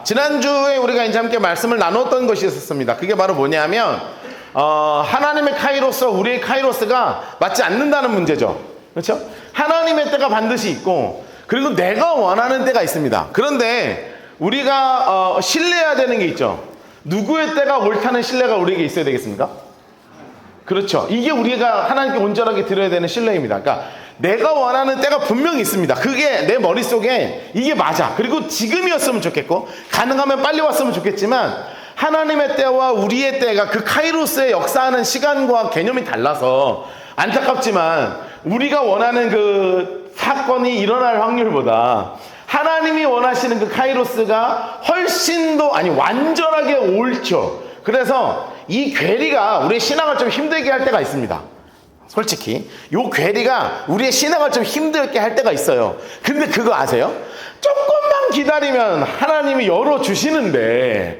지난주에 우리가 이제 함께 말씀을 나눴던 것이 있었습니다. 그게 바로 뭐냐면 하나님의 카이로스와 우리의 카이로스가 맞지 않는다는 문제죠. 그렇죠? 하나님의 때가 반드시 있고 그리고 내가 원하는 때가 있습니다. 그런데 우리가 신뢰해야 되는 게 있죠. 누구의 때가 옳다는 신뢰가 우리에게 있어야 되겠습니까? 그렇죠. 이게 우리가 하나님께 온전하게 드려야 되는 신뢰입니다. 그러니까 내가 원하는 때가 분명히 있습니다. 그게 내 머릿속에 이게 맞아. 그리고 지금이었으면 좋겠고 가능하면 빨리 왔으면 좋겠지만 하나님의 때와 우리의 때가 그 카이로스의 역사하는 시간과 개념이 달라서 안타깝지만 우리가 원하는 그 사건이 일어날 확률보다 하나님이 원하시는 그 카이로스가 훨씬 더 완전하게 옳죠. 그래서 이 괴리가 우리의 신앙을 좀 힘들게 할 때가 있습니다. 솔직히 요 괴리가 우리의 신앙을 좀 힘들게 할 때가 있어요. 근데 그거 아세요? 조금만 기다리면 하나님이 열어주시는데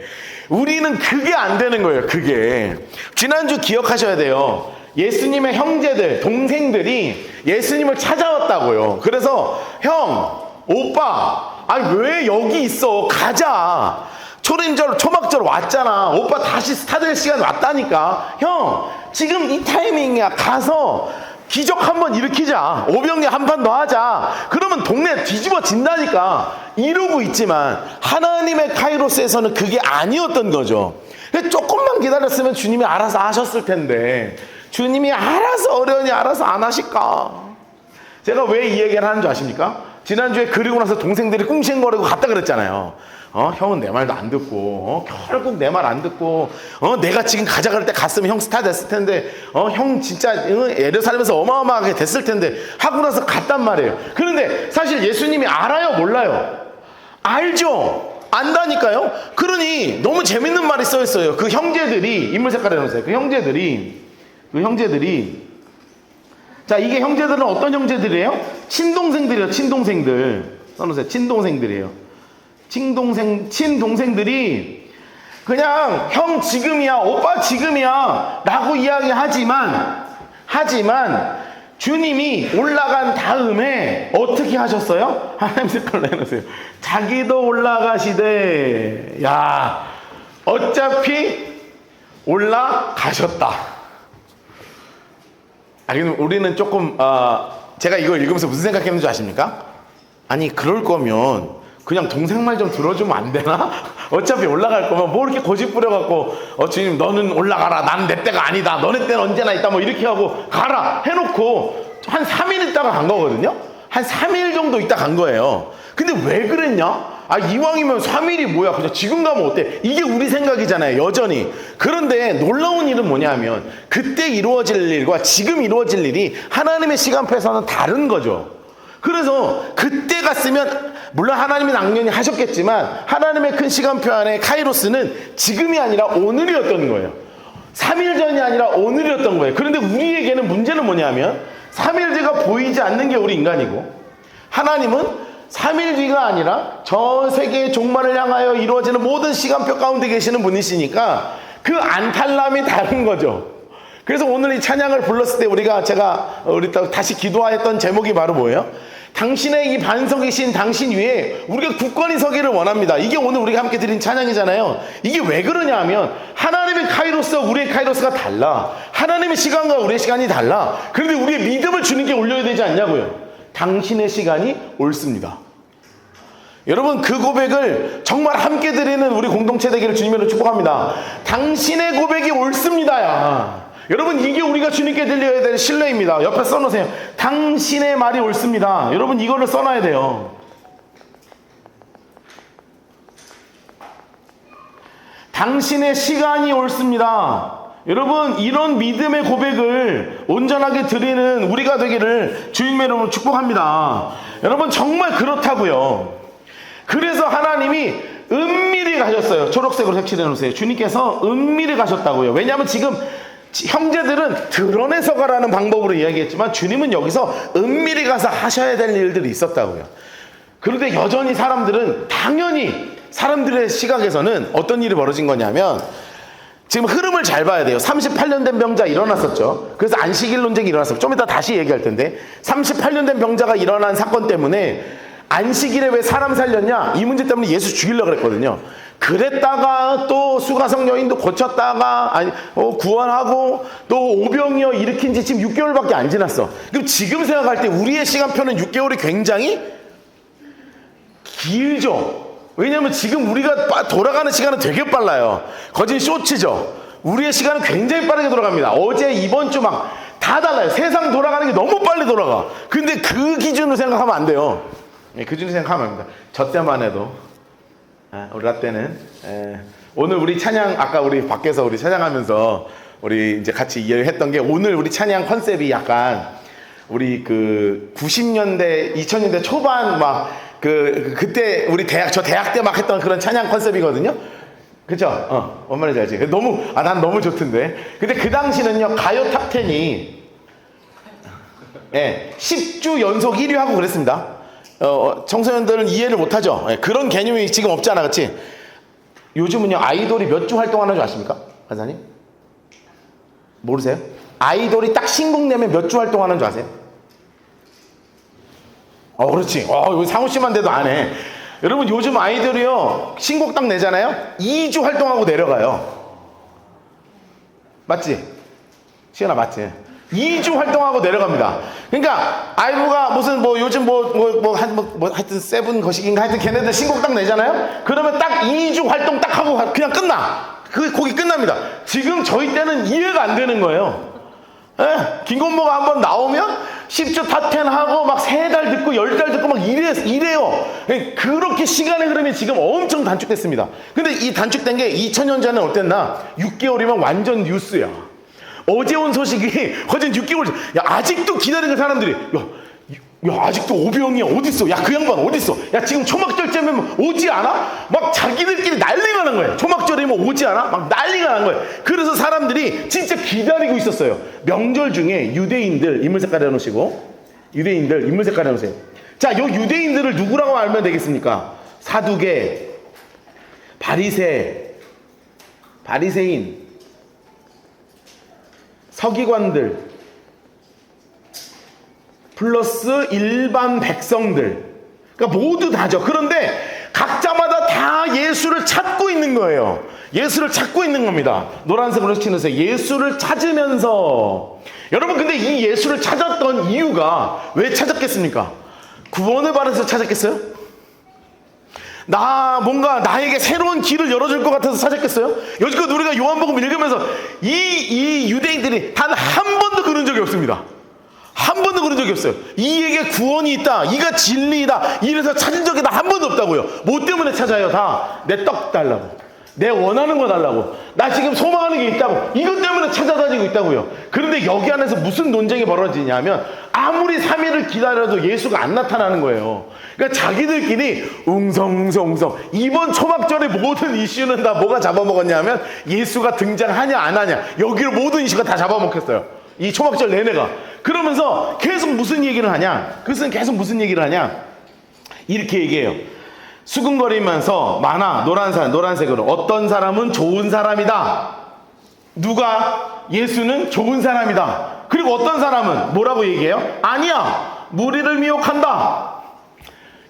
우리는 그게 안 되는 거예요. 그게 지난주 기억하셔야 돼요. 예수님의 형제들, 동생들이 예수님을 찾아왔다고요. 그래서 형, 오빠, 아니 왜 여기 있어? 가자. 초막절 왔잖아. 오빠 다시 스타 될 시간 왔다니까. 형, 지금 이 타이밍이야. 가서 기적 한번 일으키자. 오병에 한 판 더 하자. 그러면 동네 뒤집어진다니까. 이러고 있지만 하나님의 카이로스에서는 그게 아니었던 거죠. 조금만 기다렸으면 주님이 알아서 하셨을 텐데 주님이 알아서 어련히 알아서 안 하실까? 제가 왜 이 얘기를 하는 줄 아십니까? 지난주에 그리고 나서 동생들이 꿍싱거리고 갔다 그랬잖아요. 형은 내 말도 안 듣고 결국 내 말 안 듣고 내가 지금 가자 그럴 때 갔으면 형 스타 됐을 텐데 형 진짜 예루살렘에서 어마어마하게 됐을 텐데 하고 나서 갔단 말이에요. 그런데 사실 예수님이 알아요 몰라요? 알죠. 안다니까요. 그러니 너무 재밌는 말이 써 있어요. 그 형제들이 인물 색깔 해놓으세요. 그 형제들이 자, 이게 형제들은 어떤 형제들이에요? 친동생들이에요. 친동생들 써놓으세요. 친동생들이에요. 친동생들이 그냥 형 지금이야, 오빠 지금이야 라고 이야기하지만 주님이 올라간 다음에 어떻게 하셨어요? 하나님 색깔로 해놓으세요. 자기도 올라가시되 야 어차피 올라가셨다. 우리는 조금 제가 이걸 읽으면서 무슨 생각했는지 아십니까? 아니 그럴 거면 그냥 동생 말 좀 들어주면 안 되나? 어차피 올라갈 거면 뭐 이렇게 고집 부려갖고 주님 너는 올라가라. 나는 내 때가 아니다. 너네 때는 언제나 있다. 뭐 이렇게 하고 가라 해놓고 한 3일 있다가 간 거거든요. 한 3일 정도 있다 간 거예요. 근데 왜 그랬냐? 이왕이면 3일이 뭐야? 그냥 지금 가면 어때? 이게 우리 생각이잖아요. 여전히. 그런데 놀라운 일은 뭐냐면 그때 이루어질 일과 지금 이루어질 일이 하나님의 시간표에서는 다른 거죠. 그래서 그때 갔으면 물론 하나님이 당연히 하셨겠지만 하나님의 큰 시간표 안에 카이로스는 지금이 아니라 오늘이었던 거예요. 3일 전이 아니라 오늘이었던 거예요. 그런데 우리에게는 문제는 뭐냐면 3일 뒤가 보이지 않는 게 우리 인간이고 하나님은 3일 뒤가 아니라 전 세계의 종말을 향하여 이루어지는 모든 시간표 가운데 계시는 분이시니까 그 안탈람이 다른 거죠. 그래서 오늘 이 찬양을 불렀을 때 우리 다시 기도하였던 제목이 바로 뭐예요? 당신의 이 반석이신 당신 위에 우리가 굳건히 서기를 원합니다. 이게 오늘 우리가 함께 드린 찬양이잖아요. 이게 왜 그러냐 하면 하나님의 카이로스와 우리의 카이로스가 달라. 하나님의 시간과 우리의 시간이 달라. 그런데 우리의 믿음을 주님께 올려야 되지 않냐고요. 당신의 시간이 옳습니다. 여러분 그 고백을 정말 함께 드리는 우리 공동체 되기를 주님으로 축복합니다. 당신의 고백이 옳습니다야. 여러분 이게 우리가 주님께 들려야 될 신뢰입니다. 옆에 써놓으세요. 당신의 말이 옳습니다. 여러분 이거를 써놔야 돼요. 당신의 시간이 옳습니다. 여러분 이런 믿음의 고백을 온전하게 드리는 우리가 되기를 주님의 이름으로 축복합니다. 여러분 정말 그렇다고요. 그래서 하나님이 은밀히 가셨어요. 초록색으로 색칠해 놓으세요. 주님께서 은밀히 가셨다고요. 왜냐하면 지금 형제들은 드러내서 가라는 방법으로 이야기했지만 주님은 여기서 은밀히 가서 하셔야 될 일들이 있었다고요. 그런데 여전히 당연히 사람들의 시각에서는 어떤 일이 벌어진 거냐면 지금 흐름을 잘 봐야 돼요. 38년 된 병자 일어났었죠. 그래서 안식일 논쟁이 일어났어요. 좀 이따 다시 얘기할 텐데 38년 된 병자가 일어난 사건 때문에 안식일에 왜 사람 살렸냐? 이 문제 때문에 예수 죽이려고 그랬거든요. 그랬다가 또 수가성 여인도 고쳤다가 구원하고 또 오병이어 일으킨 지 지금 6개월밖에 안 지났어. 그럼 지금 생각할 때 우리의 시간표는 6개월이 굉장히 길죠. 왜냐하면 지금 우리가 돌아가는 시간은 되게 빨라요. 거진 쇼츠죠. 우리의 시간은 굉장히 빠르게 돌아갑니다. 어제 이번 주 막 다 달라요. 세상 돌아가는 게 너무 빨리 돌아가. 근데 그 기준으로 생각하면 안 돼요. 그 기준으로 생각하면 안 됩니다. 저 때만 해도 우리 라떼는 오늘 우리 찬양 아까 우리 밖에서 우리 찬양하면서 우리 이제 같이 이야기했던 게 오늘 우리 찬양 컨셉이 약간 우리 그 90년대 2000년대 초반 막 그때 우리 저 대학 때 막 했던 그런 찬양 컨셉이거든요. 그쵸? 뭔 말인지 알지? 너무 난 너무 좋던데. 근데 그 당시는요 가요 탑10이 10주 연속 1위 하고 그랬습니다. 청소년들은 이해를 못하죠. 그런 개념이 지금 없잖아, 그렇지? 요즘은요 아이돌이 몇 주 활동하는 줄 아십니까, 간사님? 모르세요? 아이돌이 딱 신곡 내면 몇 주 활동하는 줄 아세요? 그렇지. 여기 상우 씨만 돼도 안 해. 여러분 요즘 아이돌이요 신곡 딱 내잖아요. 2주 활동하고 내려가요. 맞지? 시연아 맞지? 2주 활동하고 내려갑니다. 그러니까 아이브가 무슨 요즘 하여튼 세븐 거식인가 하여튼 걔네들 신곡 딱 내잖아요. 그러면 딱 2주 활동 딱 하고 그냥 끝나. 그 곡이 끝납니다. 지금 저희 때는 이해가 안 되는 거예요. 김건모가 한번 나오면 10주 탑10 하고 막 3달 듣고 10달 듣고 막 이래요. 그렇게 시간의 흐름이 지금 엄청 단축됐습니다. 근데 이 단축된 게 2000년 전에 어땠나? 6개월이면 완전 뉴스야. 어제 온 소식이 거진 6개월 전. 야 아직도 기다리는 사람들이 야 아직도 오병이야 어딨어? 야 그 양반 어딨어? 야 지금 초막절쯤이면 오지 않아? 막 자기들끼리 난리가 난 거예요. 초막절이면 오지 않아? 막 난리가 난 거예요. 그래서 사람들이 진짜 기다리고 있었어요. 명절 중에 유대인들 인물 색깔 해놓으시고 유대인들 인물 색깔 해놓으세요. 자, 요 유대인들을 누구라고 알면 되겠습니까? 사두개, 바리새인, 서기관들 플러스 일반 백성들, 그러니까 모두 다죠. 그런데 각자마다 다 예수를 찾고 있는 거예요. 예수를 찾고 있는 겁니다. 노란색으로 치면서 예수를 찾으면서. 여러분 근데 이 예수를 찾았던 이유가 왜 찾았겠습니까? 구원을 받아서 찾았겠어요? 뭔가 나에게 새로운 길을 열어줄 것 같아서 찾았겠어요? 여지껏 우리가 요한복음 읽으면서 이 유대인들이 단 한 번도 그런 적이 없습니다. 한 번도 그런 적이 없어요. 이에게 구원이 있다, 이가 진리이다, 이래서 찾은 적이 다 한 번도 없다고요. 뭐 때문에 찾아요? 다 내 떡 달라고, 내 원하는 거 달라고, 나 지금 소망하는 게 있다고, 이것 때문에 찾아다니고 있다고요. 그런데 여기 안에서 무슨 논쟁이 벌어지냐면 아무리 3일을 기다려도 예수가 안 나타나는 거예요. 그러니까 자기들끼리 웅성웅성 이번 초막절의 모든 이슈는 다 뭐가 잡아먹었냐면 예수가 등장하냐 안 하냐, 여기를 모든 이슈가 다 잡아먹혔어요. 이 초막절 내내가. 그러면서 계속 무슨 얘기를 하냐? 그것은 계속 무슨 얘기를 하냐? 이렇게 얘기해요. 수근거리면서 노란색으로 어떤 사람은 좋은 사람이다. 누가? 예수는 좋은 사람이다. 그리고 어떤 사람은 뭐라고 얘기해요? 아니야, 무리를 미혹한다.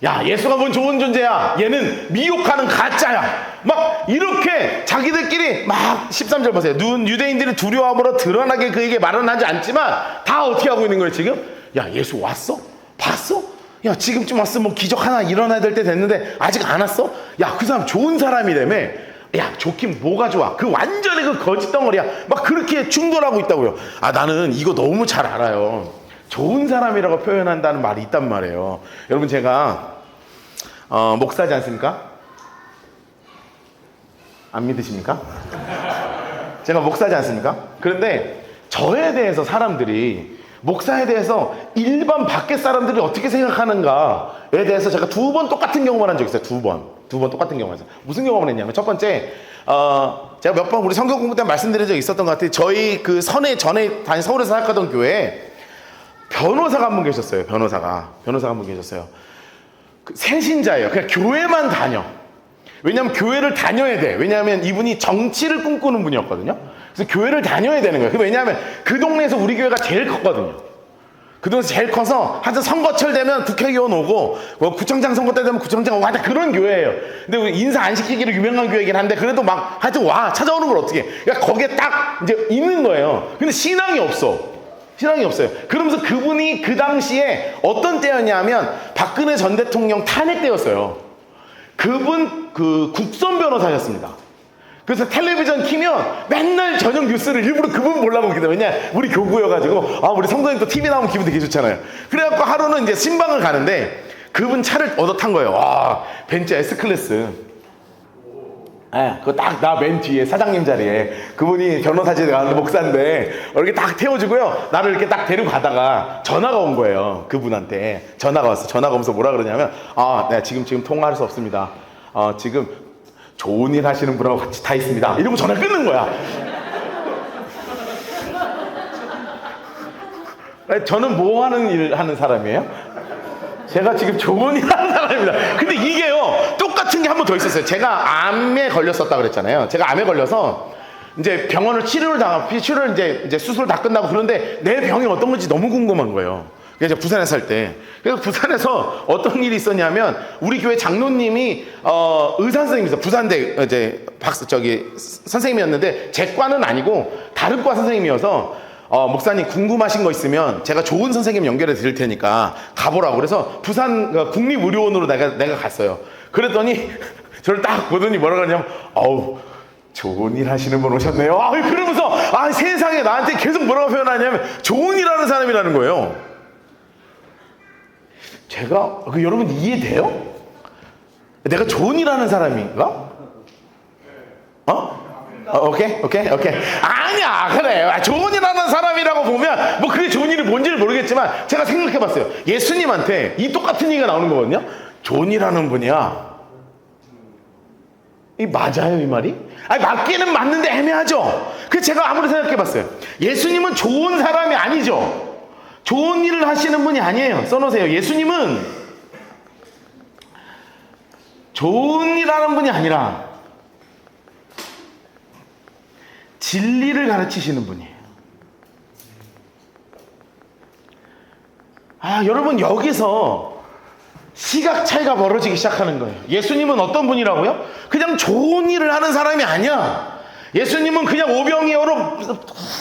야, 예수가 뭔 좋은 존재야, 얘는 미혹하는 가짜야. 막 이렇게 자기들끼리 막 13절 보세요. 유대인들이 두려움으로 드러나게 그에게 말은 하지 않지만 다 어떻게 하고 있는 거예요 지금? 야, 예수 왔어? 봤어? 야, 지금쯤 왔어? 뭐 기적 하나 일어나야 될 때 됐는데 아직 안 왔어? 야, 그 사람 좋은 사람이라며. 야, 좋긴 뭐가 좋아, 그 완전히 그 거짓 덩어리야. 막 그렇게 충돌하고 있다고요. 나는 이거 너무 잘 알아요. 좋은 사람이라고 표현한다는 말이 있단 말이에요. 여러분 제가 목사지 않습니까? 안 믿으십니까? 제가 목사지 않습니까? 그런데 저에 대해서 사람들이, 목사에 대해서 일반 밖에 사람들이 어떻게 생각하는가에 대해서 제가 2번 똑같은 경험을 한 적이 있어요. 두 번 똑같은 경험을 했어요. 무슨 경험을 했냐면, 첫 번째, 제가 몇 번 우리 성경 공부 때 말씀드린 적이 있었던 것 같아요. 저희 그 전에 서울에서 사역하던 교회에 변호사가 한 분 계셨어요. 변호사가 한 분 계셨어요. 새신자예요. 그냥 교회만 다녀. 왜냐면 교회를 다녀야 돼. 왜냐하면 이분이 정치를 꿈꾸는 분이었거든요. 그래서 교회를 다녀야 되는 거예요. 왜냐하면 그 동네에서 우리 교회가 제일 컸거든요. 그동안 제일 커서 하여튼 선거철 되면 국회의원 오고 뭐 구청장 선거 때 되면 구청장 오고 하여튼 그런 교회예요. 근데 우리 인사 안 시키기로 유명한 교회이긴 한데 그래도 막 하여튼 와 찾아오는 걸 어떻게 해. 그러니까 거기에 딱 이제 있는 거예요. 근데 신앙이 없어. 신앙이 없어요. 그러면서 그분이 그 당시에 어떤 때였냐면 박근혜 전 대통령 탄핵 때였어요. 그분 그 국선 변호사였습니다. 그래서 텔레비전 키면 맨날 저녁 뉴스를 일부러 그분 보려고 보거든요. 왜냐 우리 교구여가지고 우리 성도님 또 TV 나오면 기분 되게 좋잖아요. 그래갖고 하루는 이제 신방을 가는데 그분 차를 얻어 탄 거예요. 와 벤츠 S클래스. 그거 딱 나 맨 뒤에 사장님 자리에 그분이 변호사직에 가는 목사인데 이렇게 딱 태워주고요. 나를 이렇게 딱 데리고 가다가 전화가 온 거예요. 그분한테 전화가 왔어. 전화가 오면서 뭐라 그러냐면 네 지금 통화할 수 없습니다. 지금 좋은 일 하시는 분하고 같이 타 있습니다. 이러고 전화 끊는 거야. 저는 뭐 하는 일 하는 사람이에요? 제가 지금 좋은 일 하는 사람입니다. 근데 이게요, 똑같은 게 한 번 더 있었어요. 제가 암에 걸렸었다 그랬잖아요. 제가 암에 걸려서 이제 병원을 치료를 이제 수술 다 끝나고 그런데 내 병이 어떤 건지 너무 궁금한 거예요. 그래서 부산에 살 때. 그래서 부산에서 어떤 일이 있었냐면 우리 교회 장로님이 의사 선생님이었어요. 부산대 이제 선생님이었는데 제 과는 아니고 다른 과 선생님이어서 목사님 궁금하신 거 있으면 제가 좋은 선생님 연결해 드릴 테니까 가보라고. 그래서 부산 국립의료원으로 내가 갔어요. 그랬더니 저를 딱 보더니 뭐라 그러냐면 좋은 일 하시는 분 오셨네요. 그러면서 세상에 나한테 계속 뭐라고 표현하냐면 좋은 일 하는 사람이라는 거예요. 제가 여러분 이해돼요? 내가 좋은 일 하는 사람인가? 오케이. 아니야, 그래. 좋은 일 하는 사람이라고 보면 뭐 그게 좋은 일이 뭔지를 모르겠지만 제가 생각해봤어요. 예수님한테 이 똑같은 얘기가 나오는 거거든요. 좋은 일 하는 분이야. 이 맞아요, 이 말이? 맞기는 맞는데 애매하죠? 그래서 제가 아무리 생각해봤어요. 예수님은 좋은 사람이 아니죠? 좋은 일을 하시는 분이 아니에요. 써놓으세요. 예수님은 좋은 일 하는 분이 아니라 진리를 가르치시는 분이에요. 여러분 여기서 시각 차이가 벌어지기 시작하는 거예요. 예수님은 어떤 분이라고요? 그냥 좋은 일을 하는 사람이 아니야. 예수님은 그냥 오병이어로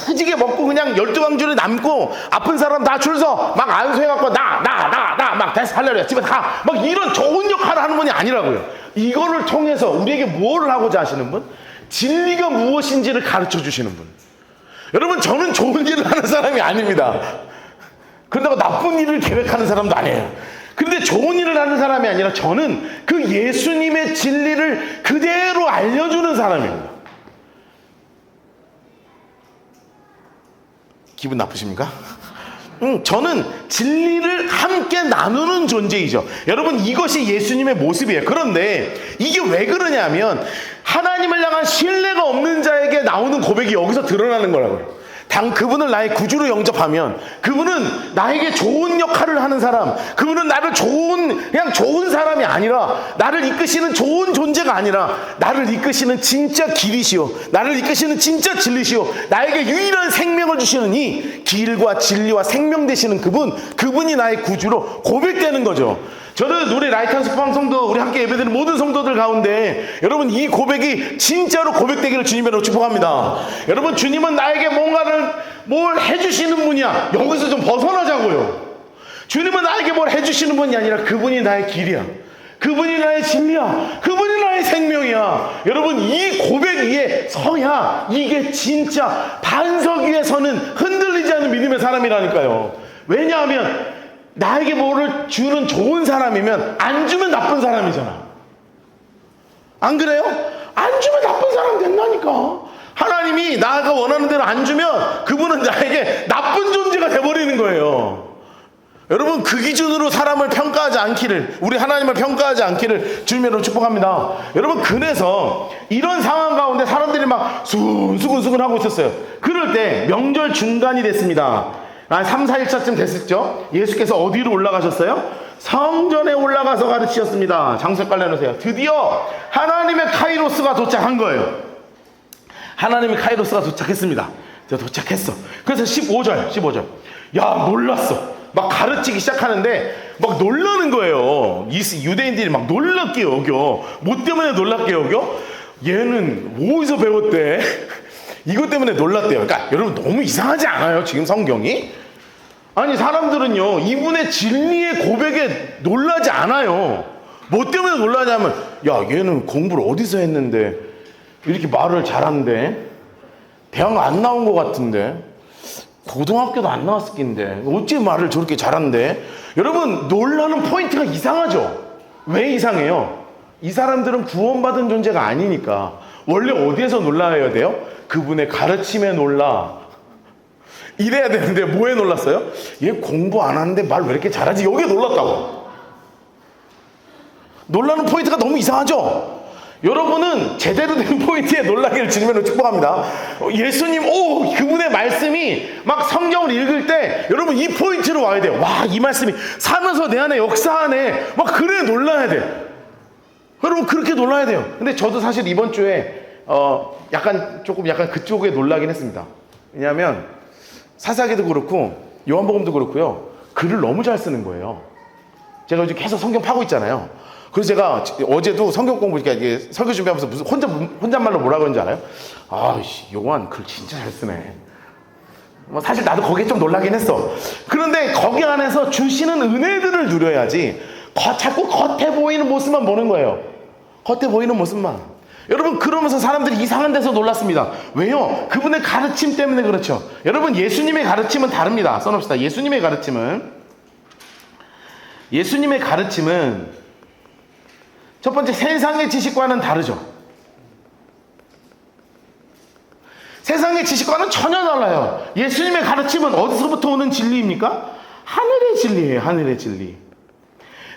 흐지게 먹고 그냥 12광주를 남고 아픈 사람 다 줄 서 막 안수해갖고 나 막 다시 살려려 집에 가 막 이런 좋은 역할을 하는 분이 아니라고요. 이거를 통해서 우리에게 뭘 하고자 하시는 분? 진리가 무엇인지를 가르쳐 주시는 분. 여러분 저는 좋은 일을 하는 사람이 아닙니다. 그런다고 나쁜 일을 계획하는 사람도 아니에요. 근데 좋은 일을 하는 사람이 아니라 저는 그 예수님의 진리를 그대로 알려주는 사람입니다. 기분 나쁘십니까? 저는 진리를 함께 나누는 존재이죠. 여러분 이것이 예수님의 모습이에요. 그런데 이게 왜 그러냐면 하나님을 향한 신뢰가 없는 자에게 나오는 고백이 여기서 드러나는 거라고요. 그분을 나의 구주로 영접하면 그분은 나에게 좋은 역할을 하는 사람, 그분은 나를 그냥 좋은 사람이 아니라 나를 이끄시는 좋은 존재가 아니라 나를 이끄시는 진짜 길이시오, 나를 이끄시는 진짜 진리시오, 나에게 유일한 생명을 주시는 이 길과 진리와 생명 되시는 그분이 나의 구주로 고백되는 거죠. 저는 우리 라이트하우스 방송도 우리 함께 예배드리는 모든 성도들 가운데 여러분 이 고백이 진짜로 고백되기를 주님으로 축복합니다. 여러분 주님은 나에게 뭘 해주시는 분이야. 여기서 좀 벗어나자고요. 주님은 나에게 뭘 해주시는 분이 아니라 그분이 나의 길이야, 그분이 나의 진리야, 그분이 나의 생명이야. 여러분 이 고백 위에 서야 이게 진짜 반석 위에 서는 흔들리지 않는 믿음의 사람이라니까요. 왜냐하면 나에게 뭐를 주는 좋은 사람이면 안 주면 나쁜 사람이잖아. 안 그래요? 안 주면 나쁜 사람 된다니까. 하나님이 나가 원하는 대로 안 주면 그분은 나에게 나쁜 존재가 돼버리는 거예요. 여러분 그 기준으로 사람을 평가하지 않기를, 우리 하나님을 평가하지 않기를 주님으로 축복합니다. 여러분 그래서 이런 상황 가운데 사람들이 막 수근수근 하고 있었어요. 그럴 때 명절 중간이 됐습니다. 한 3, 4일차쯤 됐었죠. 예수께서 어디로 올라가셨어요? 성전에 올라가서 가르치셨습니다. 장소 깔려놓으세요. 드디어 하나님의 카이로스가 도착한 거예요. 하나님의 카이로스가 도착했습니다. 도착했어. 그래서 15절. 야 몰랐어. 막 가르치기 시작하는데 막 놀라는 거예요. 유대인들이 막 놀랍게 여겨. 뭐 때문에 놀랍게 여겨? 얘는 어디서 배웠대? 이것 때문에 놀랐대요. 그러니까 여러분 너무 이상하지 않아요? 지금 성경이? 아니 사람들은요 이분의 진리의 고백에 놀라지 않아요. 뭐 때문에 놀라냐면 야 얘는 공부를 어디서 했는데 이렇게 말을 잘하는데 대학 안 나온 것 같은데 고등학교도 안 나왔을 낀데 어찌 말을 저렇게 잘하는데. 여러분 놀라는 포인트가 이상하죠. 왜 이상해요? 이 사람들은 구원받은 존재가 아니니까. 원래 어디에서 놀라야 돼요? 그분의 가르침에 놀라. 이래야 되는데 뭐에 놀랐어요? 얘 공부 안 하는데 말 왜 이렇게 잘하지? 여기에 놀랐다고. 놀라는 포인트가 너무 이상하죠? 여러분은 제대로 된 포인트에 놀라기를 주님으로 축복합니다. 예수님, 그분의 말씀이 막 성경을 읽을 때 여러분 이 포인트로 와야 돼요. 와, 이 말씀이 살면서 내 안에 역사하네. 막 그래 놀라야 돼. 여러분 그렇게 놀라야 돼요. 근데 저도 사실 이번 주에 약간 그쪽에 놀라긴 했습니다. 왜냐하면 사사기도 그렇고 요한복음도 그렇고요. 글을 너무 잘 쓰는 거예요. 제가 요즘 계속 성경 파고 있잖아요. 그래서 제가 어제도 성경 공부, 이게 설교 준비하면서 무슨 혼잣말로 뭐라 그런지 알아요? 아이씨, 요한 글 진짜 잘 쓰네. 뭐 사실 나도 거기에 좀 놀라긴 했어. 그런데 거기 안에서 주시는 은혜들을 누려야지 자꾸 겉에 보이는 모습만 보는 거예요. 겉에 보이는 모습만. 여러분 그러면서 사람들이 이상한 데서 놀랐습니다. 왜요? 그분의 가르침 때문에 그렇죠. 여러분 예수님의 가르침은 다릅니다. 써놓읍시다. 예수님의 가르침은 첫 번째 세상의 지식과는 다르죠. 세상의 지식과는 전혀 달라요. 예수님의 가르침은 어디서부터 오는 진리입니까? 하늘의 진리예요. 하늘의 진리.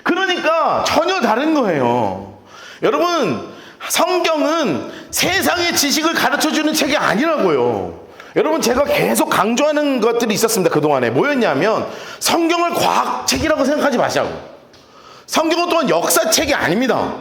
그러니까 전혀 다른 거예요. 여러분 성경은 세상의 지식을 가르쳐주는 책이 아니라고요. 여러분 제가 계속 강조하는 것들이 있었습니다. 그동안에 뭐였냐면 성경을 과학책이라고 생각하지 마시라고. 성경은 또한 역사책이 아닙니다.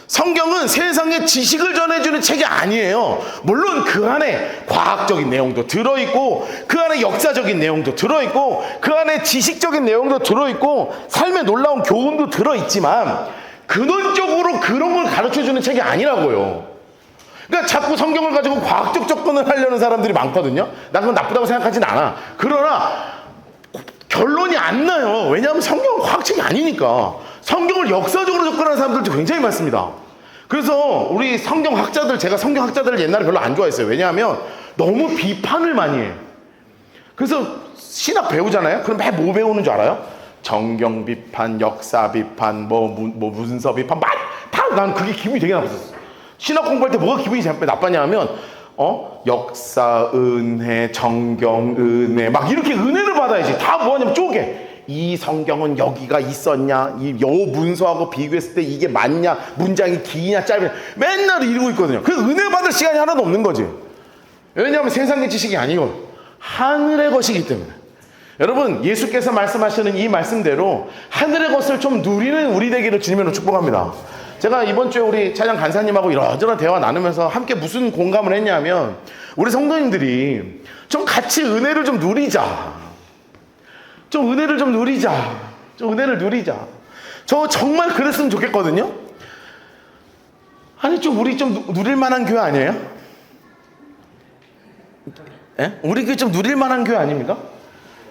성경은 세상의 지식을 전해주는 책이 아니에요. 물론 그 안에 과학적인 내용도 들어있고 그 안에 역사적인 내용도 들어있고 그 안에 지식적인 내용도 들어있고 삶의 놀라운 교훈도 들어있지만 근원적으로 그런 걸 가르쳐주는 책이 아니라고요. 그러니까 자꾸 성경을 가지고 과학적 접근을 하려는 사람들이 많거든요. 난 그건 나쁘다고 생각하진 않아. 그러나 결론이 안 나요. 왜냐하면 성경은 과학책이 아니니까. 성경을 역사적으로 접근하는 사람들도 굉장히 많습니다. 그래서 우리 제가 성경학자들을 옛날에 별로 안 좋아했어요. 왜냐하면 너무 비판을 많이 해요. 그래서 신학 배우잖아요. 그럼 뭐 배우는 줄 알아요? 정경 비판, 역사 비판, 문서 비판, 난 그게 기분이 되게 나빴었어. 신학 공부할 때 뭐가 기분이 나빴냐 하면 역사, 은혜, 정경, 은혜 막 이렇게 은혜를 받아야지. 다 뭐하냐면 쪼개. 이 성경은 여기가 있었냐, 요 문서하고 비교했을 때 이게 맞냐, 문장이 기냐 짧냐 맨날 이러고 있거든요. 그 은혜 받을 시간이 하나도 없는 거지. 왜냐하면 세상의 지식이 아니고 하늘의 것이기 때문에. 여러분 예수께서 말씀하시는 이 말씀대로 하늘의 것을 좀 누리는 우리 되기를 주님으로 축복합니다. 제가 이번 주에 우리 찬양 간사님하고 이런저런 대화 나누면서 함께 무슨 공감을 했냐면 우리 성도님들이 좀 같이 은혜를 좀 누리자. 은혜를 누리자. 저 정말 그랬으면 좋겠거든요. 아니 우리 좀 누릴 만한 교회 아니에요? 예? 우리 교회 좀 누릴 만한 교회 아닙니까?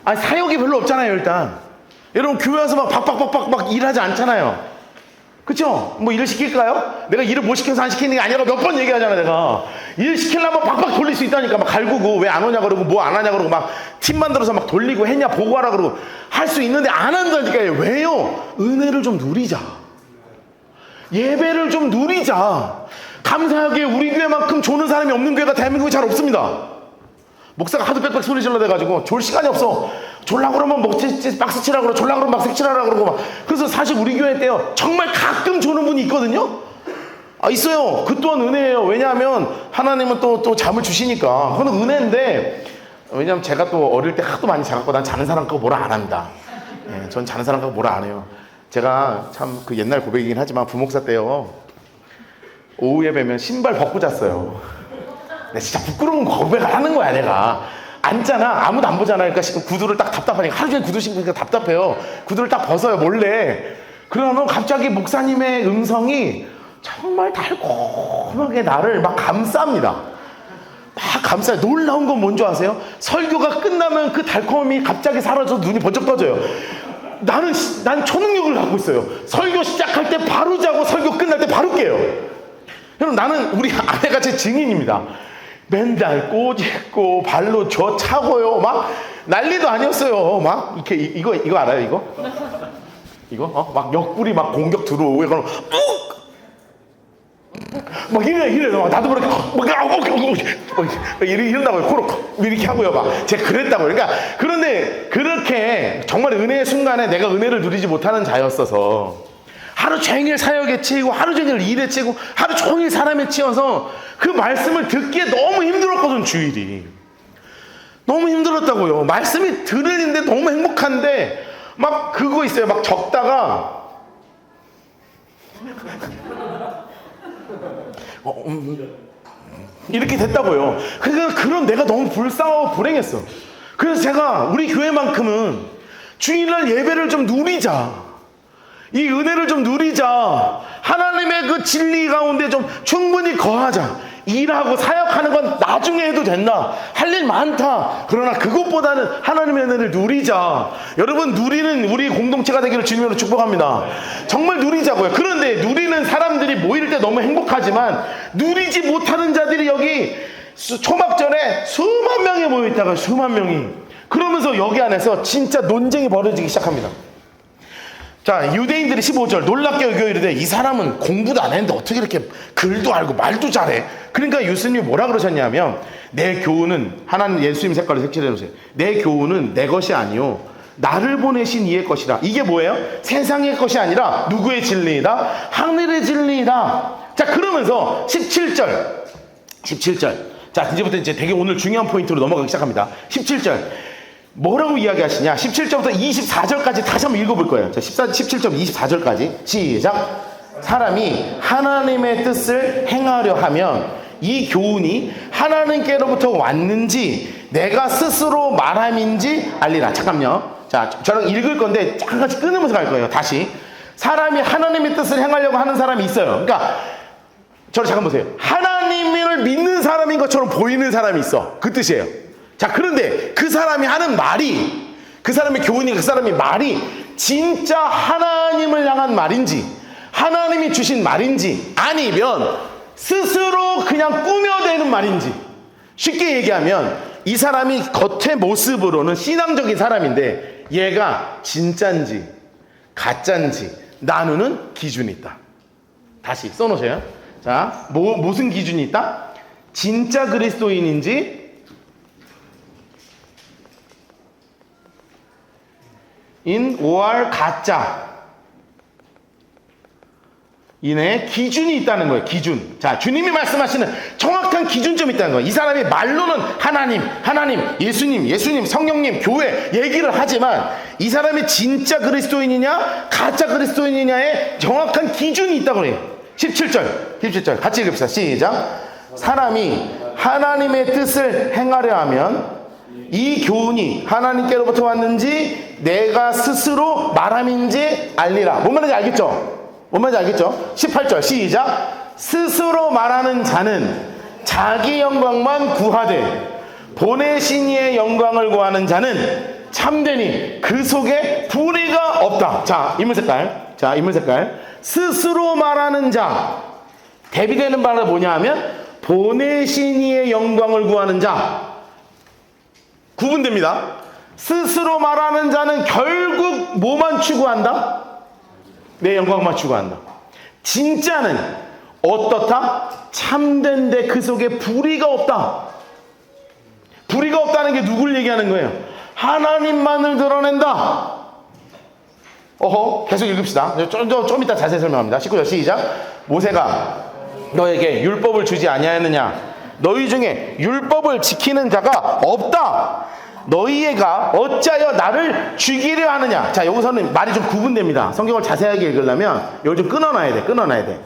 아니 사역이 별로 없잖아요. 일단 여러분 교회 와서 막 박박박박 막 일하지 않잖아요. 그쵸? 뭐 일을 시킬까요? 내가 일을 못 시켜서 안 시키는 게 아니라 몇 번 얘기하잖아. 내가 일 시키려면 박박 돌릴 수 있다니까. 막 갈구고 왜 안 오냐 그러고 뭐 안 하냐 그러고 막 팀 만들어서 막 돌리고 했냐 보고하라 그러고 할 수 있는데 안 한다니까요. 왜요? 은혜를 좀 누리자. 예배를 좀 누리자. 감사하게 우리 교회만큼 조는 사람이 없는 교회가 대한민국에 잘 없습니다. 목사가 하도 빽빽 소리 질러대가지고 졸 시간이 없어. 졸라 그러면 박스 치라 그러고 졸라 그러면 박스 치라라 그러고 막. 그래서 사실 우리 교회 때요 정말 가끔 조는 분이 있거든요. 있어요. 그 또한 은혜예요. 왜냐하면 하나님은 또 잠을 주시니까. 그건 은혜인데 왜냐하면 제가 또 어릴 때 하도 많이 자갖고 난 자는 사람 거 뭐라 안 합니다. 전 자는 사람 거 뭐라 안 해요. 제가 참 그 옛날 고백이긴 하지만 부목사 때요 오후 예배면 신발 벗고 잤어요. 내가 진짜 부끄러운 고백을 하는 거야. 내가 앉잖아. 아무도 안 보잖아. 그러니까 구두를 딱 답답하니까 하루 종일 구두 신으니까 답답해요. 구두를 딱 벗어요, 몰래. 그러면 갑자기 목사님의 음성이 정말 달콤하게 나를 막 감쌉니다. 막 감싸요. 놀라운 건 뭔지 아세요? 설교가 끝나면 그 달콤함이 갑자기 사라져서 눈이 번쩍 떠져요. 난 초능력을 갖고 있어요. 설교 시작할 때 바로 자고 설교 끝날 때 바로 깨요. 여러분, 나는 우리 아내가 제 증인입니다. 맨날 꼬집고 발로 저 차고요. 막 난리도 아니었어요. 막 이렇게 이거 알아요? 이거? 막 옆구리 막 공격 들어오고 이거는 막 이래 나도 모르게 이런다고요. 코로 이렇게 하고요. 막 제가 그랬다고요. 그러니까 그런데 그렇게 정말 은혜의 순간에 내가 은혜를 누리지 못하는 자였어서 하루 종일 사역에 치이고 하루 종일 일에 치이고 하루 종일 사람에 치여서 그 말씀을 듣기에 너무 힘들었거든. 주일이 너무 힘들었다고요. 말씀이 들리는데 너무 행복한데 막 그거 있어요. 막 적다가 이렇게 됐다고요. 그런 내가 너무 불쌍하고 불행했어. 그래서 제가 우리 교회만큼은 주일날 예배를 좀 누리자, 이 은혜를 좀 누리자, 하나님의 그 진리 가운데 좀 충분히 거하자. 일하고 사역하는 건 나중에 해도 된다. 할 일 많다. 그러나 그것보다는 하나님의 은혜를 누리자. 여러분, 누리는 우리 공동체가 되기를 주님으로 축복합니다. 정말 누리자고요. 그런데 누리는 사람들이 모일 때 너무 행복하지만 누리지 못하는 자들이 여기 초막절에 수만 명이 모여있다가 수만 명이, 그러면서 여기 안에서 진짜 논쟁이 벌어지기 시작합니다. 자, 유대인들이 15절 놀랍게 여겨 이르되 이 사람은 공부도 안 했는데 어떻게 이렇게 글도 알고 말도 잘해. 그러니까 예수님이 뭐라 그러셨냐면, 내 교훈은, 하나님 예수님 색깔로 색칠해 놓으세요. 내 교훈은 내 것이 아니요 나를 보내신 이의 것이라. 이게 뭐예요? 세상의 것이 아니라 누구의 진리이다? 하늘의 진리이다. 자, 그러면서 17절 자, 이제부터 이제 되게 오늘 중요한 포인트로 넘어가기 시작합니다. 17절 뭐라고 이야기하시냐? 17절부터 24절까지 다시 한번 읽어볼 거예요. 자, 17절 24절까지 시작. 사람이 하나님의 뜻을 행하려 하면 이 교훈이 하나님께로부터 왔는지 내가 스스로 말함인지 알리라. 잠깐만요. 자, 저랑 읽을 건데 한 가지 끊으면서 갈 거예요. 다시. 사람이 하나님의 뜻을 행하려고 하는 사람이 있어요. 그러니까 저를 잠깐 보세요. 하나님을 믿는 사람인 것처럼 보이는 사람이 있어. 그 뜻이에요. 자, 그런데 그 사람이 하는 말이, 그 사람의 교훈이, 그 사람의 말이 진짜 하나님을 향한 말인지, 하나님이 주신 말인지, 아니면 스스로 그냥 꾸며대는 말인지. 쉽게 얘기하면 이 사람이 겉의 모습으로는 신앙적인 사람인데 얘가 진짠지 가짠지 나누는 기준이 있다. 다시 써놓으세요. 자, 무슨 기준이 있다? 진짜 그리스도인인지 or 가짜 인의 기준이 있다는 거예요. 기준. 자, 주님이 말씀하시는 정확한 기준점이 있다는 거예요. 이 사람이 말로는 하나님, 예수님, 성령님, 교회 얘기를 하지만 이 사람이 진짜 그리스도인이냐 가짜 그리스도인이냐의 정확한 기준이 있다고 해요. 17절 같이 읽읍시다. 시작. 사람이 하나님의 뜻을 행하려 하면 이 교훈이 하나님께로부터 왔는지 내가 스스로 말함인지 알리라. 뭔 말인지 알겠죠? 18절 시작. 스스로 말하는 자는 자기 영광만 구하되 보내신 이의 영광을 구하는 자는 참되니 그 속에 불의가 없다. 자, 인물색깔. 스스로 말하는 자, 대비되는 바가 뭐냐 하면 보내신 이의 영광을 구하는 자. 구분됩니다. 스스로 말하는 자는 결국 뭐만 추구한다? 내 영광만 추구한다. 진짜는 어떻다? 참된데 그 속에 불의가 없다. 불의가 없다는 게 누굴 얘기하는 거예요? 하나님만을 드러낸다. 계속 읽읍시다. 좀 이따 자세히 설명합니다. 19절 시작. 모세가 너에게 율법을 주지 아니하였느냐? 너희 중에 율법을 지키는 자가 없다. 너희가 어찌하여 나를 죽이려 하느냐? 자, 여기서는 말이 좀 구분됩니다. 성경을 자세하게 읽으려면 여기 좀 끊어놔야 돼.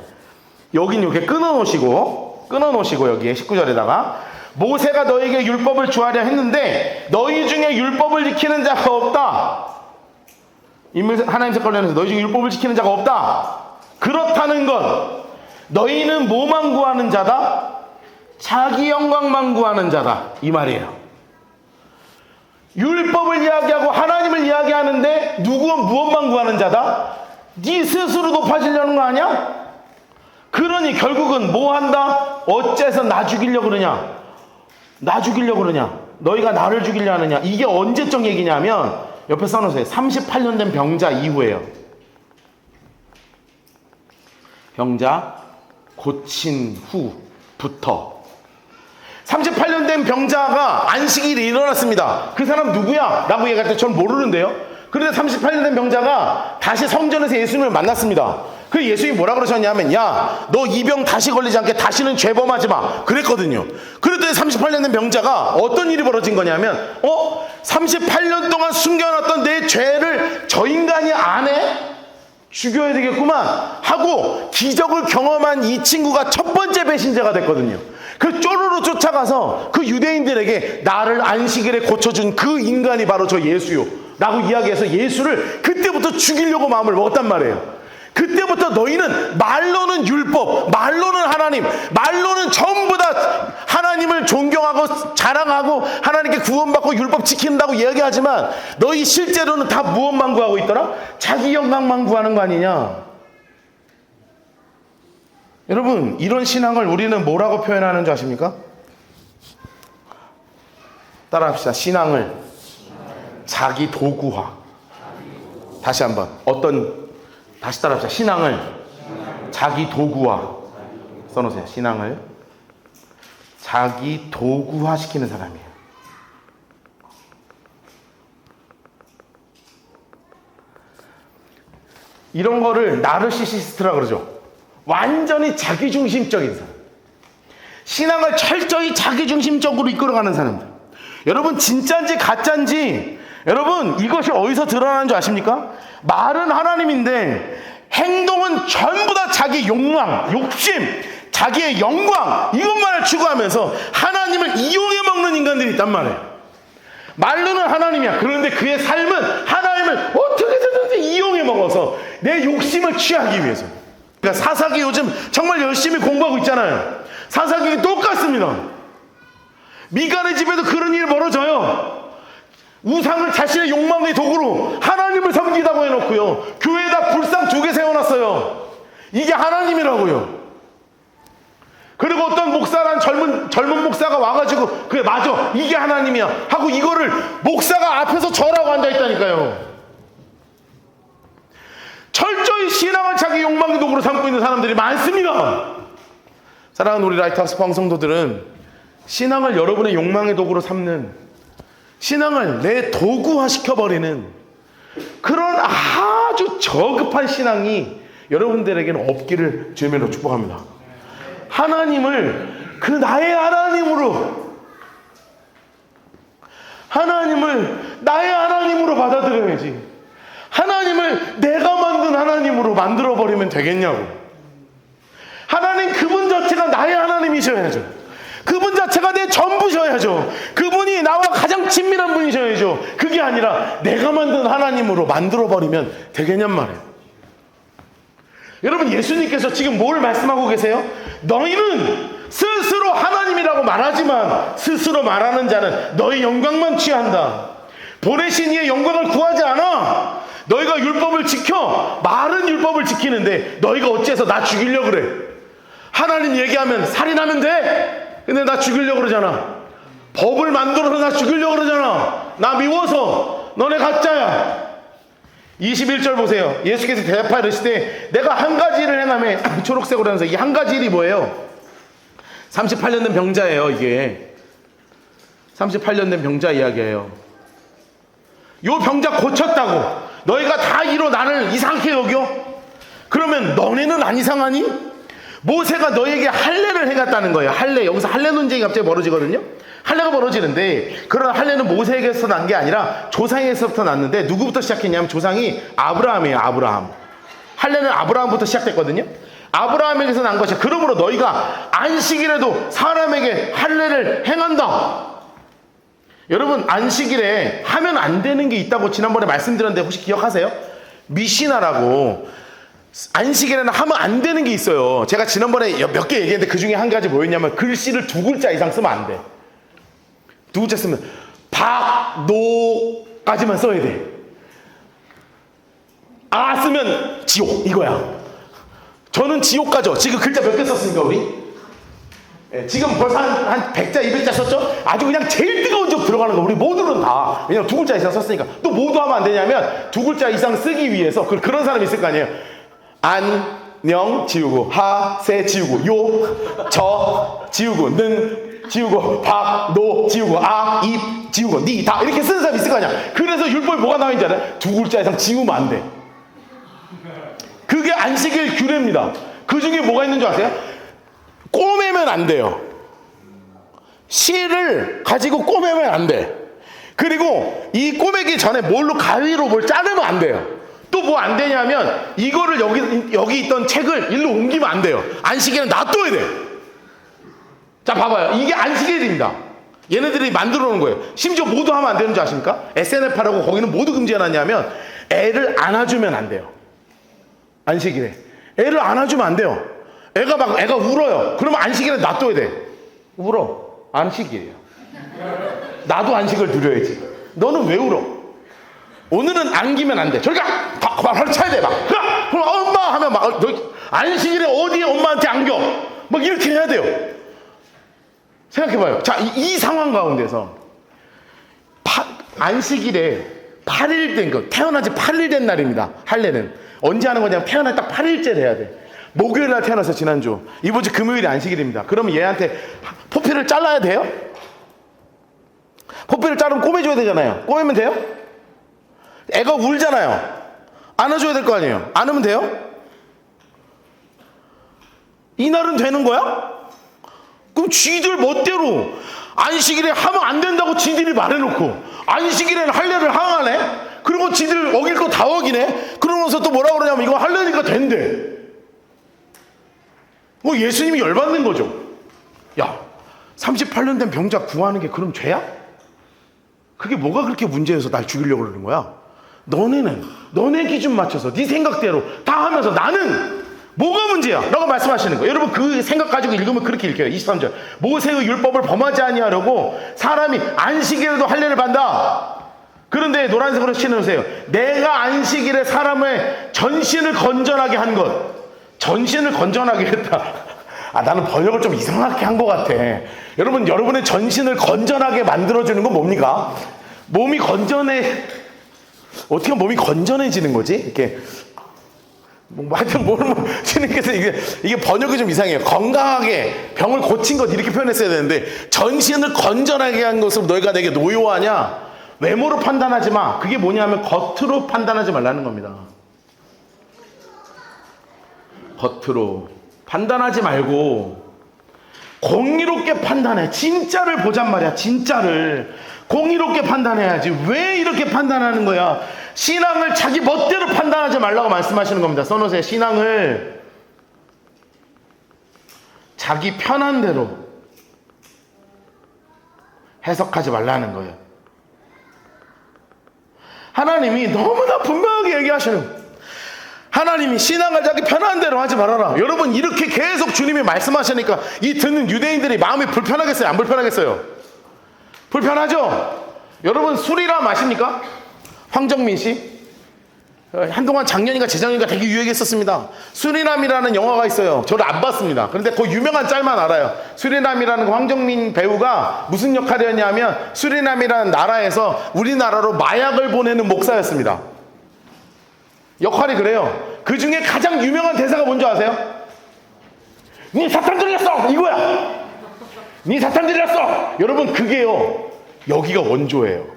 여긴 이렇게 끊어놓으시고 여기에 19절에다가 모세가 너에게 율법을 주하려 했는데 너희 중에 율법을 지키는 자가 없다. 하나님 관련해서 너희 중에 율법을 지키는 자가 없다. 그렇다는 건 너희는 뭐만 구하는 자다? 자기 영광만 구하는 자다, 이 말이에요. 율법을 이야기하고 하나님을 이야기하는데 누구는 무엇만 구하는 자다? 네 스스로 높아지려는 거 아니야? 그러니 결국은 뭐 한다? 어째서 나 죽이려고 그러냐? 나 죽이려고 그러냐? 너희가 나를 죽이려 하느냐? 이게 언제적 얘기냐면 옆에 써놓으세요. 38년 된 병자 이후에요. 병자 고친 후부터 38년 된 병자가 안식일에 일어났습니다. 그 사람 누구야? 라고 얘기할 때 전 모르는데요. 그런데 38년 된 병자가 다시 성전에서 예수님을 만났습니다. 그 예수님이 뭐라 그러셨냐면, 야, 너 이 병 다시 걸리지 않게 다시는 죄범하지 마, 그랬거든요. 그랬더니 38년 된 병자가 어떤 일이 벌어진 거냐면 38년 동안 숨겨놨던 내 죄를 저 인간이 안 해? 죽여야 되겠구만 하고 기적을 경험한 이 친구가 첫 번째 배신자가 됐거든요. 그 쪼르르 쫓아가서 그 유대인들에게 나를 안식일에 고쳐준 그 인간이 바로 저 예수요 라고 이야기해서 예수를 그때부터 죽이려고 마음을 먹었단 말이에요. 그때부터 너희는 말로는 율법, 말로는 하나님, 말로는 전부 다 하나님을 존경하고 자랑하고 하나님께 구원받고 율법 지킨다고 이야기하지만 너희 실제로는 다 무엇만 구하고 있더라? 자기 영광만 구하는 거 아니냐? 여러분, 이런 신앙을 우리는 뭐라고 표현하는 줄 아십니까? 따라합시다. 신앙을 자기 도구화. 다시 한번 다시 따라합시다. 신앙을 자기 도구화. 써놓으세요. 신앙을 자기 도구화 시키는 사람이에요. 이런 거를 나르시시스트라 그러죠. 완전히 자기중심적인 사람. 신앙을 철저히 자기중심적으로 이끌어가는 사람들. 여러분, 진짜인지 가짜인지 여러분, 이것이 어디서 드러나는 줄 아십니까? 말은 하나님인데 행동은 전부 다 자기 욕망, 욕심, 자기의 영광, 이것만을 추구하면서 하나님을 이용해 먹는 인간들이 있단 말이에요. 말로는 하나님이야. 그런데 그의 삶은 하나님을 어떻게든지 이용해 먹어서 내 욕심을 취하기 위해서. 그러니까 사사기 요즘 정말 열심히 공부하고 있잖아요. 사사기 똑같습니다. 미간의 집에도 그런 일이 벌어져요. 우상을 자신의 욕망의 도구로 하나님을 섬기다고 해놓고요, 교회에다 불상 2개 세워놨어요. 이게 하나님이라고요. 그리고 어떤 목사란 젊은 목사가 와가지고 그래 맞아 이게 하나님이야 하고 이거를 목사가 앞에서 절하고 앉아있다니까요. 철저히 신앙을 자기 욕망의 도구로 삼고 있는 사람들이 많습니다. 사랑하는 우리 라이트하우스 방송도들은 신앙을 여러분의 욕망의 도구로 삼는, 신앙을 내 도구화 시켜버리는 그런 아주 저급한 신앙이 여러분들에게는 없기를 주님으로 축복합니다. 하나님을 그 나의 하나님을 나의 하나님으로 받아들여야지. 하나님을 내가 만든 하나님으로 만들어버리면 되겠냐고. 하나님 그분 자체가 나의 하나님이셔야죠. 그분 자체가 내 전부셔야죠. 그분이 나와 가장 친밀한 분이셔야죠. 그게 아니라 내가 만든 하나님으로 만들어버리면 되겠냔 말이에요. 여러분, 예수님께서 지금 뭘 말씀하고 계세요? 너희는 스스로 하나님이라고 말하지만 스스로 말하는 자는 너희 영광만 취한다. 보내신 이의 영광을 구하지 않아. 너희가 율법을 지켜, 말은 율법을 지키는데 너희가 어째서 나 죽이려고 그래. 하나님 얘기하면 살인하면 돼. 근데 나 죽이려고 그러잖아. 법을 만들어서 나 죽이려고 그러잖아. 나 미워서. 너네 가짜야. 21절 보세요. 예수께서 대답하시되 내가 한 가지 일을 행하며 초록색으로 하면서 이 한 가지 일이 뭐예요? 38년 된 병자예요. 이게 38년 된 병자 이야기예요. 요 병자 고쳤다고 너희가 다 이로 나를 이상하게 여겨? 그러면 너네는 안 이상하니? 모세가 너에게 할례를 해갔다는 거예요. 할례. 여기서 할례 논쟁이 갑자기 벌어지거든요. 할례가 벌어지는데 그런 할례는 모세에게서 난 게 아니라 조상에게서부터 났는데 누구부터 시작했냐면 조상이 아브라함이에요. 아브라함. 할례는 아브라함부터 시작됐거든요. 아브라함에게서 난 것이야. 그러므로 너희가 안식일에도 사람에게 할례를 행한다. 여러분, 안식일에 하면 안 되는 게 있다고 지난번에 말씀드렸는데 혹시 기억하세요? 미시나라고 안식일에는 하면 안 되는 게 있어요. 제가 지난번에 몇 개 얘기했는데 그 중에 한 가지 뭐였냐면 글씨를 2글자 이상 쓰면 안 돼. 2글자 쓰면 박노까지만 써야 돼. 아 쓰면 지옥 이거야. 저는 지옥가죠. 지금 글자 몇 개 썼습니까 우리? 예, 지금 벌써 한 100자 200자 썼죠? 아주 그냥 제일 뜨거운 적 들어가는 거 우리 모두는 다. 왜냐면 2글자 이상 썼으니까. 또 모두 하면 안 되냐면 2글자 이상 쓰기 위해서 그런 사람이 있을 거 아니에요. 안녕 지우고 하세 지우고 요 저 지우고 는 지우고 박 노 지우고 아 입 지우고 니 다 이렇게 쓰는 사람이 있을 거 아니야. 그래서 율법에 뭐가 나와 있는지 알아요? 2글자 이상 지우면 안 돼. 그게 안식일 규례입니다. 그 중에 뭐가 있는 줄 아세요? 꼬매면 안 돼요. 실을 가지고 꼬매면 안 돼. 그리고 이 꼬매기 전에 뭘로 가위로 뭘 자르면 안 돼요. 또 뭐 안 되냐면 이거를 여기 있던 책을 일로 옮기면 안 돼요. 안식일은 놔둬야 돼. 자 봐봐요. 이게 안식일입니다. 얘네들이 만들어 놓은 거예요. 심지어 모두 하면 안 되는 줄 아십니까? SNF라고 거기는 모두 금지해놨냐면 애를 안아주면 안 돼요. 안식일에 애를 안아주면 안 돼요. 애가 울어요. 그러면 안식일에 놔둬야 돼. 울어. 안식이에요. 나도 안식을 누려야지. 너는 왜 울어? 오늘은 안기면 안 돼. 저리 가! 바로 차야 돼. 막. 그럼 엄마 하면 막 안식일에 어디에 엄마한테 안겨? 막 이렇게 해야 돼요. 생각해봐요. 자, 이 상황 가운데서 안식일에 8일 된 거, 태어난 지 8일 된 날입니다. 할례는 언제 하는 거냐면 태어날 딱 8일째를 해야 돼. 목요일 날 태어나서 지난주 이번 주 금요일이 안식일입니다. 그러면 얘한테 포피를 잘라야 돼요? 포피를 자르면 꼬매줘야 되잖아요. 꼬매면 돼요? 애가 울잖아요. 안아줘야 될 거 아니에요. 안으면 돼요? 이날은 되는 거야? 그럼 쥐들 멋대로 안식일에 하면 안 된다고 지들이 말해놓고 안식일에는 할례를 항하네? 그리고 지들 어길 거 다 어기네? 그러면서 또 뭐라 그러냐면 이거 할례니까 된대. 뭐 예수님이 열받는 거죠. 야, 38년 된 병자 구하는 게 그럼 죄야? 그게 뭐가 그렇게 문제여서 날 죽이려고 그러는 거야? 너네는 너네 기준 맞춰서 네 생각대로 다 하면서 나는 뭐가 문제야? 라고 말씀하시는 거예요. 여러분 그 생각 가지고 읽으면 그렇게 읽혀요. 23절 모세의 율법을 범하지 아니하려고 사람이 안식일에도 할례를 받는다. 그런데 노란색으로 칠해놓으세요. 내가 안식일에 사람의 전신을 건전하게 한 것. 전신을 건전하게 했다. 아, 나는 번역을 좀 이상하게 한 것 같아. 여러분, 여러분의 전신을 건전하게 만들어주는 건 뭡니까? 몸이 건전해. 어떻게 하면 몸이 건전해지는 거지? 이렇게. 뭐, 하여튼, 주님께서 이게 번역이 좀 이상해요. 건강하게 병을 고친 것 이렇게 표현했어야 되는데, 전신을 건전하게 한 것으로 너희가 내게 노여하냐? 외모로 판단하지 마. 그게 뭐냐면 겉으로 판단하지 말라는 겁니다. 겉으로 판단하지 말고 공의롭게 판단해. 진짜를 보잔 말이야. 진짜를 공의롭게 판단해야지. 왜 이렇게 판단하는 거야? 신앙을 자기 멋대로 판단하지 말라고 말씀하시는 겁니다. 써놓으세요. 신앙을 자기 편한 대로 해석하지 말라는 거예요. 하나님이 너무나 분명하게 얘기하시는 거예요. 하나님이 신앙을 자기 편한 대로 하지 말아라. 여러분 이렇게 계속 주님이 말씀하시니까 이 듣는 유대인들이 마음이 불편하겠어요? 안 불편하겠어요? 불편하죠? 여러분 술이라 마십니까? 황정민 씨 한동안 작년인가 재작년인가 되게 유행했었습니다. 수리남이라는 영화가 있어요. 저를 안 봤습니다. 그런데 그 유명한 짤만 알아요. 수리남이라는 그 황정민 배우가 무슨 역할이었냐면 수리남이라는 나라에서 우리나라로 마약을 보내는 목사였습니다. 역할이 그래요. 그 중에 가장 유명한 대사가 뭔지 아세요? 니 사탄 들렸어! 이거야! 니 사탄 들렸어! 여러분 그게요 여기가 원조예요.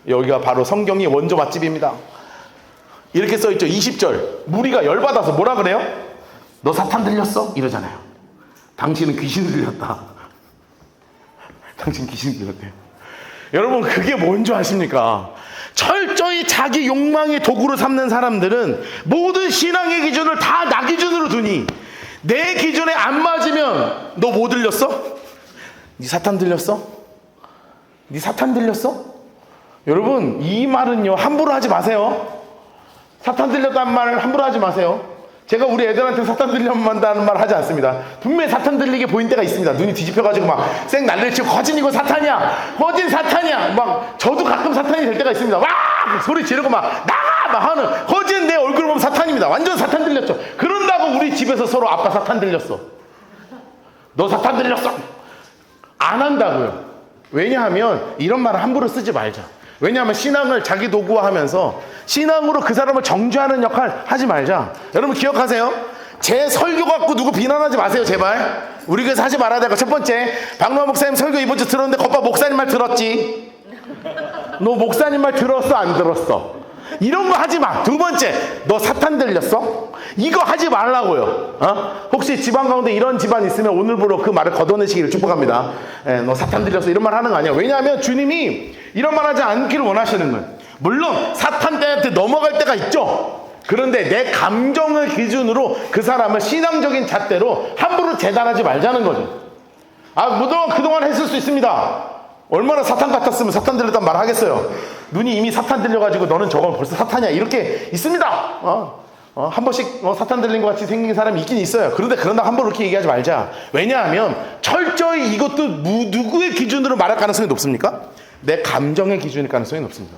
여기가 바로 성경의 원조 맛집입니다. 이렇게 써있죠. 20절 무리가 열받아서 뭐라 그래요? 너 사탄 들렸어? 이러잖아요. 당신은 귀신을 들렸다. 당신 귀신 들렸대요. 여러분 그게 뭔지 아십니까? 철저히 자기 욕망의 도구로 삼는 사람들은 모든 신앙의 기준을 다 나 기준으로 두니 내 기준에 안 맞으면 너 뭐 들렸어? 네 사탄 들렸어? 네 사탄 들렸어? 여러분 이 말은요 함부로 하지 마세요. 사탄 들렸다는 말을 함부로 하지 마세요. 제가 우리 애들한테 사탄 들렸다는 말 하지 않습니다. 분명히 사탄 들리게 보인 때가 있습니다. 눈이 뒤집혀가지고 막 쌩 난리를 치고 거진 이거 사탄이야, 거진 사탄이야, 막 저도 가끔 사탄이 될 때가 있습니다. 와 소리 지르고 막 나가 막 하는, 거진 내 얼굴 보면 사탄입니다. 완전 사탄 들렸죠. 그런다고 우리 집에서 서로 아빠 사탄 들렸어, 너 사탄 들렸어 안 한다고요. 왜냐하면 이런 말을 함부로 쓰지 말자. 왜냐하면 신앙을 자기 도구화하면서 신앙으로 그 사람을 정죄하는 역할 하지 말자. 여러분 기억하세요. 제 설교 갖고 누구 비난하지 마세요 제발. 우리 교회에서 하지 말아야 될 거 첫 번째, 박노한 목사님 설교 이번 주 들었는데 거봐 목사님 말 들었지? 너 목사님 말 들었어 안 들었어? 이런 거 하지 마. 두 번째, 너 사탄 들렸어? 이거 하지 말라고요. 혹시 집안 가운데 이런 집안 있으면 오늘부로 그 말을 걷어내시기를 축복합니다. 너 사탄 들렸어 이런 말 하는 거 아니야. 왜냐하면 주님이 이런 말 하지 않기를 원하시는 거예요. 물론 사탄 때한테 넘어갈 때가 있죠. 그런데 내 감정을 기준으로 그 사람을 신앙적인 잣대로 함부로 재단하지 말자는 거죠. 그동안 했을 수 있습니다. 얼마나 사탄 같았으면 사탄 들렸단 말 하겠어요. 눈이 이미 사탄 들려가지고 너는 저건 벌써 사탄이야 이렇게 있습니다. 한 번씩 사탄 들린 것 같이 생긴 사람이 있긴 있어요. 그런데 그런다 함부로 그렇게 얘기하지 말자. 왜냐하면 철저히 이것도 누구의 기준으로 말할 가능성이 높습니까? 내 감정의 기준일 가능성이 높습니다.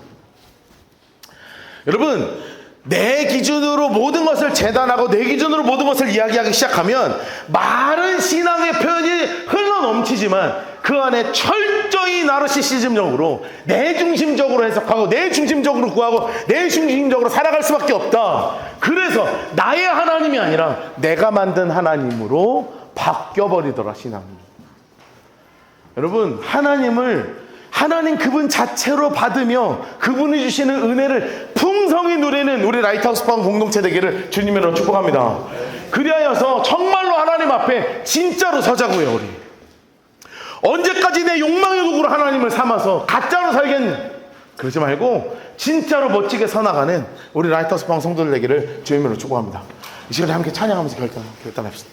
여러분 내 기준으로 모든 것을 재단하고 내 기준으로 모든 것을 이야기하기 시작하면 말은 신앙의 표현이 흘러넘치지만 그 안에 철저히 나르시시즘적으로 내 중심적으로 해석하고 내 중심적으로 구하고 내 중심적으로 살아갈 수밖에 없다. 그래서 나의 하나님이 아니라 내가 만든 하나님으로 바뀌어버리더라 신앙이. 여러분 하나님 그분 자체로 받으며 그분이 주시는 은혜를 풍성히 누리는 우리 라이트하우스 파운 공동체 되기를 주님으로 축복합니다. 그리하여서 정말로 하나님 앞에 진짜로 서자고요. 우리 언제까지 내 욕망의 도구로 하나님을 삼아서 가짜로 살겠니? 그러지 말고 진짜로 멋지게 서나가는 우리 라이트하우스 파운 성도들 되기를 주님으로 축복합니다. 이 시간에 함께 찬양하면서 결단합시다.